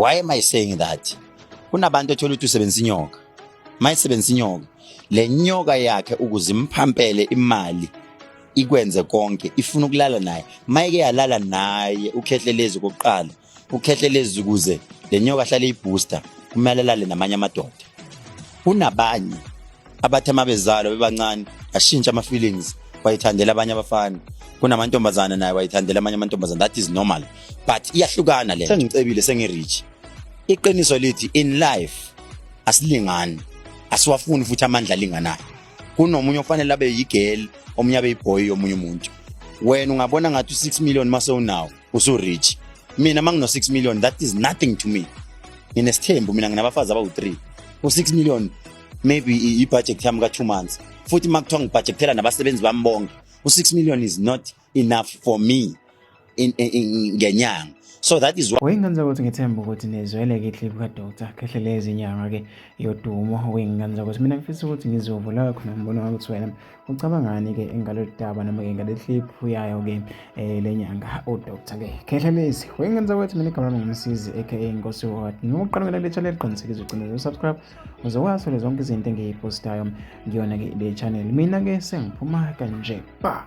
Why am I saying that? Kunabantu ethola ukuthi usebenzisa inyoka. Mayisebenzisa inyoka, le nyoka yakhe ukuze imphampele imali ikwenze konke ifuna ukulala naye. Mayike yalala naye ukhehlelezi kokuqala, ukhehlelezi ukuze le nyoka ahlale ibooster, kumele alale namanye amadoda. Kunabanye abathi mabezalwa bebancane ashintsha ama feelings bayithandela abanye abafana. Kunamantombazana naye wayithandela amanye amantombazana. That is normal, but iyahlukana le. Sengicebile sengirich. Iqiniso lithi in life asilingani, asiwafuni futhi amandla alinganayo. Kunomunye ofanele abe yigirl, omunye abe yiboy, omunye umuntu. Wena ungabona ngathi u6 million mase unawo usu rich. Mina mangino 6 million, that is nothing to me. Nginesithembu mina nginabafazi abawu3. U6 million maybe i-budget yami ka2 months. Futhi makuthiwa ngibudgetela nabasebenzi bami bonke, u6 million is not enough for me in ngenyanga. So that is why wengenza ukuthi ngithemba ukuthi nezwele ke clip ka Dr. Khehlelezi inyanga ke yodumo. Wengenza ukuthi mina ngifisa ukuthi ngizovula khona ngibona ukuthi wena ucabangani ke engalodaba noma ke ngale clip yayo ke lenyanga uDr ke Khehlelezi. Wengenza ukuthi mina igama lami ngumsizi aka Nkosi wathi ngokuqala le channel qinisekisa uqinisekisa subscribe uzokwazi zonke izinto engiyipostayo ngiyona ke le channel. Mina ke sengiphuma kanje ba